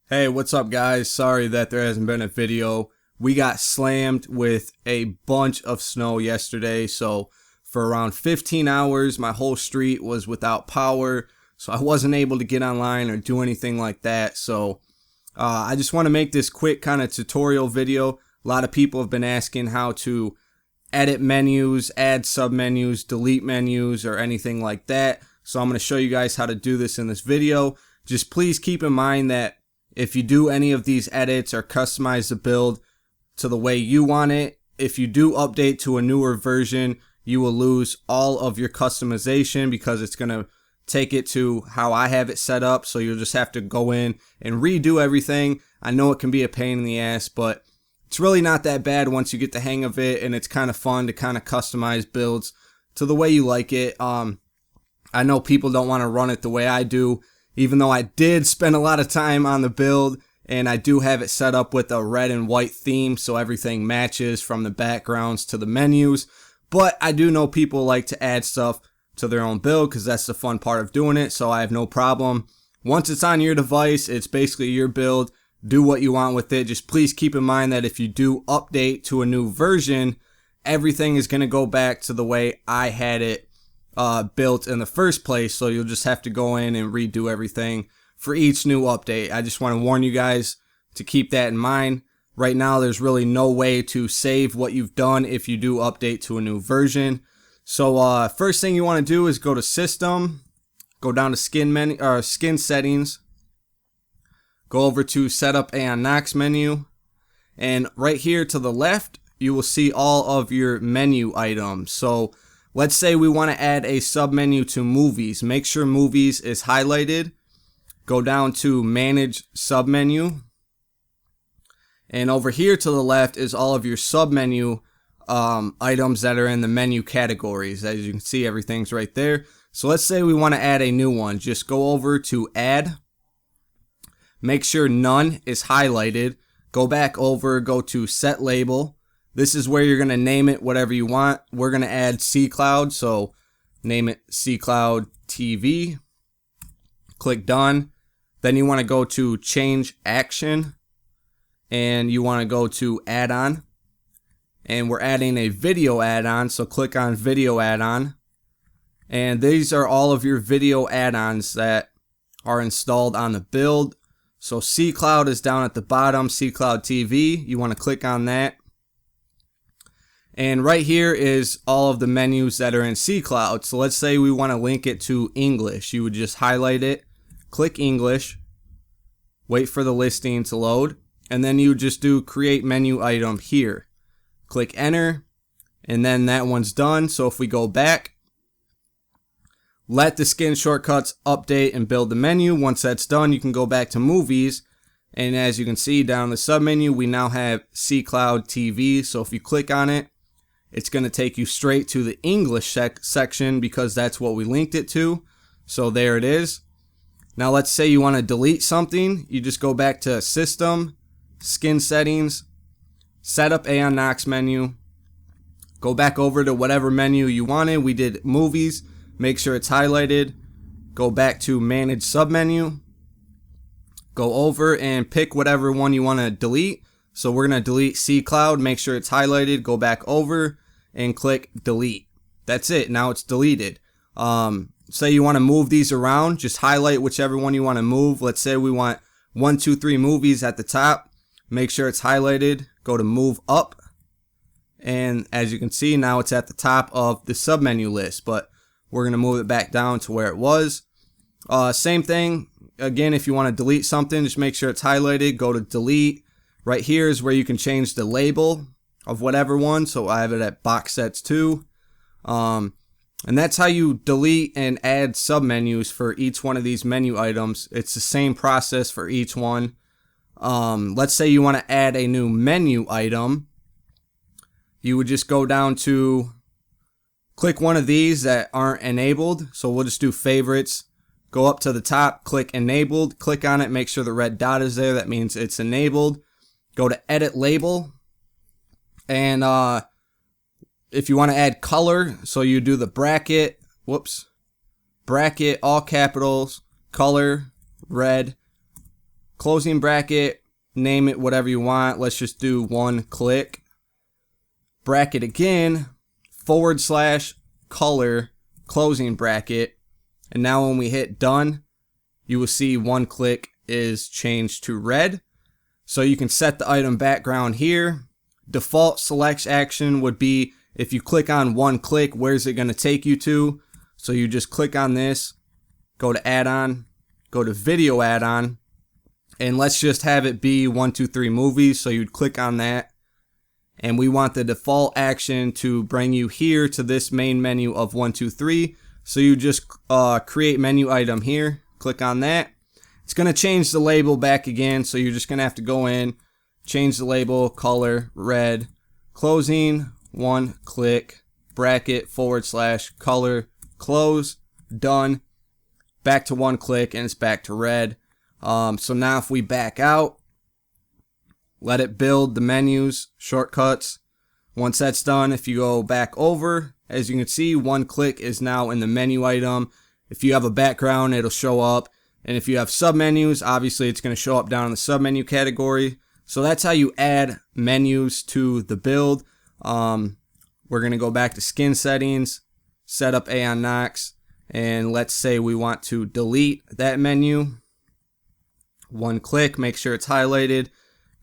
Hey, what's up guys? Sorry that there hasn't been a video. We got slammed with a bunch of snow yesterday, so for around 15 hours my whole street was without power, so I wasn't able to get online or do anything like that. So I just want to make this quick kind of tutorial video. A lot of people have been asking how to edit menus, add submenus, delete menus, or anything like that. So I'm going to show you guys how to do this in this video. Just please keep in mind that if you do any of these edits or customize the build to the way you want it, if you do update to a newer version, you will lose all of your customization because it's going to take it to how I have it set up. So you'll just have to go in and redo everything. I know it can be a pain in the ass, but it's really not that bad once you get the hang of it, and it's kind of fun to kind of customize builds to the way you like it. I know people don't want to run it the way I do, even though I did spend a lot of time on the build, and I do have it set up with a red and white theme so everything matches from the backgrounds to the menus. But I do know people like to add stuff to their own build because that's the fun part of doing it, so I have no problem. Once it's on your device, it's basically your build. Do what you want with it. Just please keep in mind that if you do update to a new version, everything is going to go back to the way I had it built in the first place, so you'll just have to go in and redo everything for each new update. I just want to warn you guys to keep that in mind. Right now there's really no way to save what you've done if you do update to a new version. So first thing you want to do is go to System, go down to Skin Settings, go over to Setup and Knox menu, and right here to the left you will see all of your menu items. So let's say we want to add a submenu to movies. Make sure movies is highlighted. Go down to manage submenu. And over here to the left is all of your submenu items that are in the menu categories. As you can see, everything's right there. So let's say we want to add a new one. Just go over to add. Make sure none is highlighted. Go back over, go to set label. This is where you're going to name it whatever you want. We're going to add C-Cloud, so name it C-Cloud TV. Click done. Then you want to go to change action, and you want to go to add-on. And we're adding a video add-on, so click on video add-on. And these are all of your video add-ons that are installed on the build. So C-Cloud is down at the bottom, C-Cloud TV. You want to click on that. And right here is all of the menus that are in C-Cloud. So let's say we want to link it to English. You would just highlight it, click English, wait for the listing to load, and then you just do create menu item here. Click enter, and then that one's done. So if we go back, let the skin shortcuts update and build the menu. Once that's done, you can go back to movies. And as you can see down in the submenu, we now have C-Cloud TV. So if you click on it, it's going to take you straight to the English section because that's what we linked it to. So there it is. Now let's say you want to delete something. You just go back to System, Skin Settings, Setup and Knox menu. Go back over to whatever menu you wanted. We did movies. Make sure it's highlighted. Go back to Manage Submenu. Go over and pick whatever one you want to delete. So we're going to delete C-Cloud. Make sure it's highlighted. Go back over and click delete. That's it. Now it's deleted. Say you want to move these around. Just highlight whichever one you want to move. Let's say we want 1, 2, 3 movies at the top. Make sure it's highlighted. Go to move up. And as you can see, now it's at the top of the submenu list. But we're going to move it back down to where it was. Same thing. Again, if you want to delete something, just make sure it's highlighted. Go to delete. Right here is where you can change the label of whatever one. So I have it at box sets 2. And that's how you delete and add submenus for each one of these menu items. It's the same process for each one. Let's say you want to add a new menu item. You would just go down to click one of these that aren't enabled. So we'll just do favorites. Go up to the top, click enabled, click on it, make sure the red dot is there. That means it's enabled. Go to edit label. And if you want to add color, so you do the bracket, bracket, all capitals, color, red, closing bracket, name it whatever you want. Let's just do 1 click. Bracket again, / color, closing bracket. And now when we hit done, you will see 1 click is changed to red. So you can set the item background here. Default select action would be if you click on 1 click, where's it going to take you to? So you just click on this, go to add-on, go to video add-on, and let's just have it be 1, 2, 3 movies. So you'd click on that, and we want the default action to bring you here to this main menu of 1, 2, 3. So you just create menu item here, click on that. It's going to change the label back again, so you're just going to have to go in, change the label, color, red, closing, 1 click, bracket, / color, close, done, back to 1 click, and it's back to red. So now if we back out, let it build the menus, shortcuts. Once that's done, if you go back over, as you can see, 1 click is now in the menu item. If you have a background, it'll show up. And if you have submenus, obviously it's going to show up down in the submenu category. So that's how you add menus to the build. We're going to go back to skin settings, set up Aeon Nox, and let's say we want to delete that menu. 1 click, make sure it's highlighted.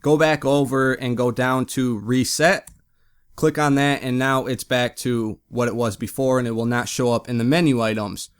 Go back over and go down to reset. Click on that, and now it's back to what it was before, and it will not show up in the menu items.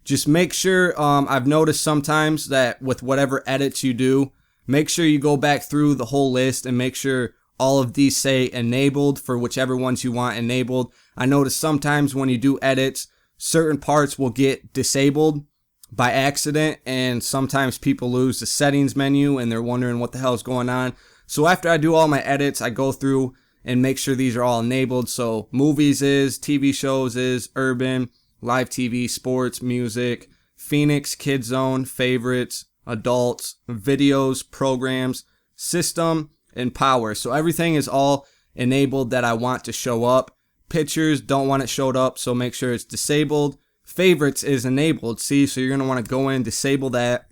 Just make sure, I've noticed sometimes that with whatever edits you do, make sure you go back through the whole list and make sure all of these say enabled for whichever ones you want enabled. I notice sometimes when you do edits, certain parts will get disabled by accident, and sometimes people lose the settings menu and they're wondering what the hell is going on. So after I do all my edits, I go through and make sure these are all enabled. So movies is, TV shows is, urban, live TV, sports, music, Phoenix, Kid Zone, favorites, adults, videos, programs, system, and power. So everything is all enabled that I want to show up. Pictures, don't want it showed up, so make sure it's disabled. Favorites is enabled, see, so you're going to want to go in, disable that.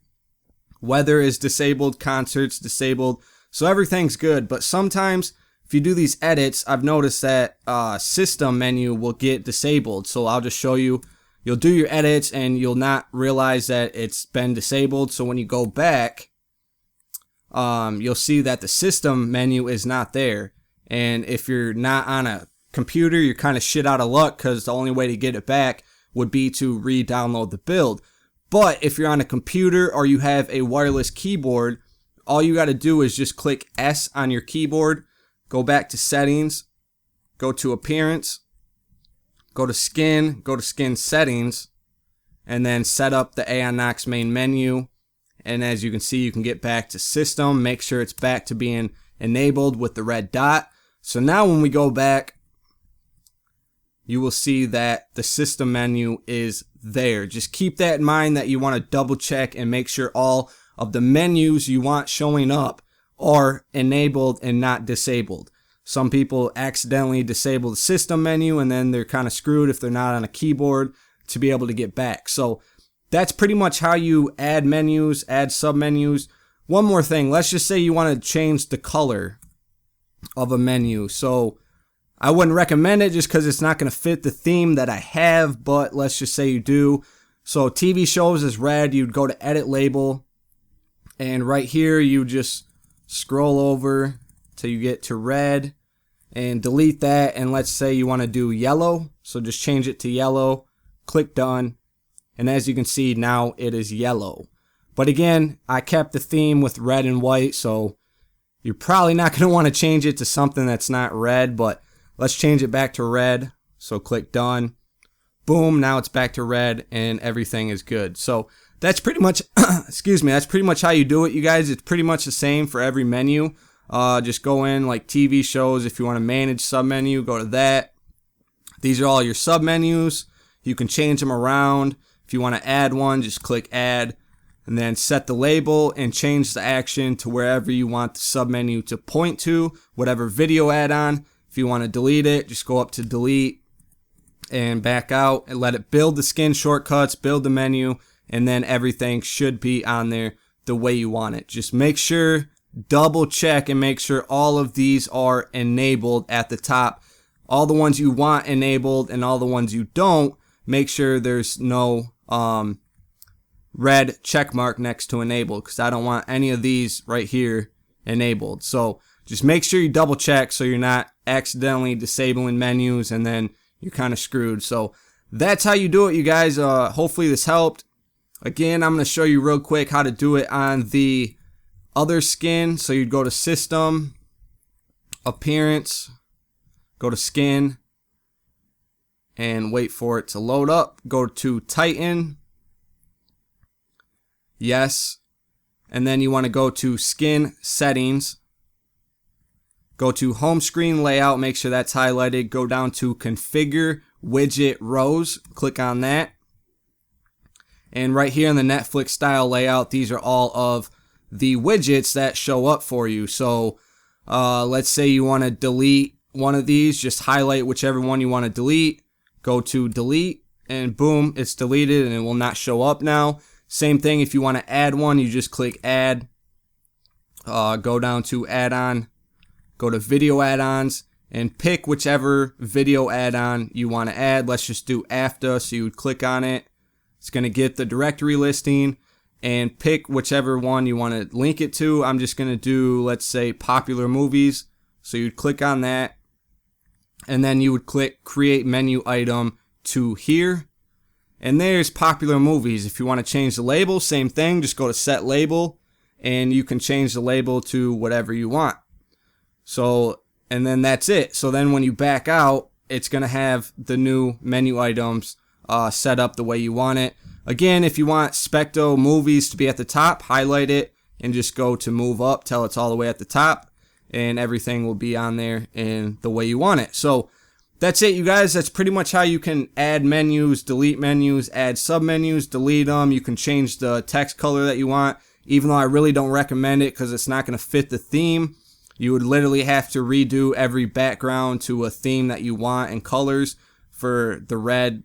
Weather is disabled, concerts disabled, so everything's good. But sometimes if you do these edits, I've noticed that system menu will get disabled. So I'll just show you. You'll do your edits and you'll not realize that it's been disabled. So when you go back, you'll see that the system menu is not there. And if you're not on a computer, you're kind of shit out of luck, because the only way to get it back would be to re-download the build. But if you're on a computer or you have a wireless keyboard, all you got to do is just click S on your keyboard, go back to settings, go to appearance, go to skin settings, and then set up the Aeon Nox main menu. And as you can see, you can get back to system, make sure it's back to being enabled with the red dot. So now when we go back, you will see that the system menu is there. Just keep that in mind, that you want to double check and make sure all of the menus you want showing up are enabled and not disabled. Some people accidentally disable the system menu and then they're kind of screwed if they're not on a keyboard to be able to get back. So that's pretty much how you add menus, add submenus. One more thing, let's just say you want to change the color of a menu. So I wouldn't recommend it just because it's not going to fit the theme that I have, but let's just say you do. So TV shows is red, you'd go to edit label, and right here you just scroll over till you get to red and delete that. And let's say you want to do yellow, so just change it to yellow, click done, and as you can see now it is yellow. But again, I kept the theme with red and white, so you're probably not going to want to change it to something that's not red, but let's change it back to red. So click done. Boom, now it's back to red and everything is good. So that's pretty much, excuse me, that's pretty much how you do it, you guys. It's pretty much the same for every menu. Just go in like TV shows. If you want to manage submenu, go to that. These are all your submenus. You can change them around. If you want to add one, just click add. And then set the label and change the action to wherever you want the submenu to point to, whatever video add-on. If you want to delete it, just go up to delete and back out and let it build the skin shortcuts, build the menu, and then everything should be on there the way you want it. Just make sure, double check and make sure all of these are enabled at the top. All the ones you want enabled and all the ones you don't, make sure there's no red check mark next to enable, because I don't want any of these right here enabled. So just make sure you double check so you're not accidentally disabling menus and then you're kind of screwed. So that's how you do it, you guys. Hopefully this helped. Again, I'm going to show you real quick how to do it on the other skin. So you'd go to System, Appearance, go to Skin, and wait for it to load up. Go to Tighten, yes, and then you want to go to Skin Settings. Go to Home Screen Layout, make sure that's highlighted. Go down to Configure Widget Rows, click on that. And right here in the Netflix style layout, these are all of the widgets that show up for you. So let's say you want to delete one of these, just highlight whichever one you want to delete, go to Delete, and boom, it's deleted and it will not show up now. Same thing if you want to add one, you just click Add, go down to Add-on, go to Video Add-ons, and pick whichever video add-on you want to add. Let's just do AFTA, so you would click on it. It's going to get the directory listing, and pick whichever one you want to link it to. I'm just going to do, let's say, popular movies. So you'd click on that, and then you would click Create Menu Item to here. And there's popular movies. If you want to change the label, same thing. Just go to Set Label, and you can change the label to whatever you want. So, and then that's it. So then when you back out, it's going to have the new menu items set up the way you want it. Again, if you want Specto Movies to be at the top, highlight it and just go to Move Up till it's all the way at the top, and everything will be on there in the way you want it. So that's it, you guys. That's pretty much how you can add menus, delete menus, add submenus, delete them. You can change the text color that you want, even though I really don't recommend it because it's not going to fit the theme. You would literally have to redo every background to a theme that you want and colors for the red,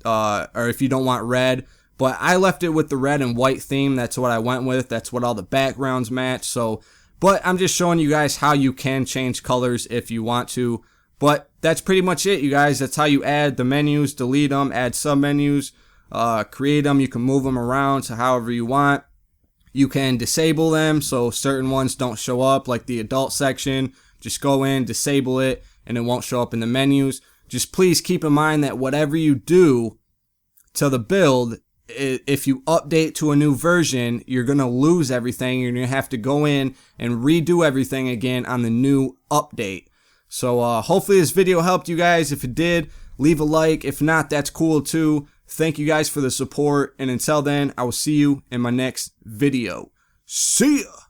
or if you don't want red. But I left it with the red and white theme. That's what I went with. That's what all the backgrounds match. So, but I'm just showing you guys how you can change colors if you want to. But that's pretty much it, you guys. That's how you add the menus, delete them, add submenus, create them. You can move them around to however you want. You can disable them so certain ones don't show up, like the adult section. Just go in, disable it, and it won't show up in the menus. Just please keep in mind that whatever you do to the build, if you update to a new version, you're going to lose everything. You're going to have to go in and redo everything again on the new update. So hopefully this video helped you guys. If it did, leave a like. If not, that's cool too. Thank you guys for the support, and until then, I will see you in my next video. See ya!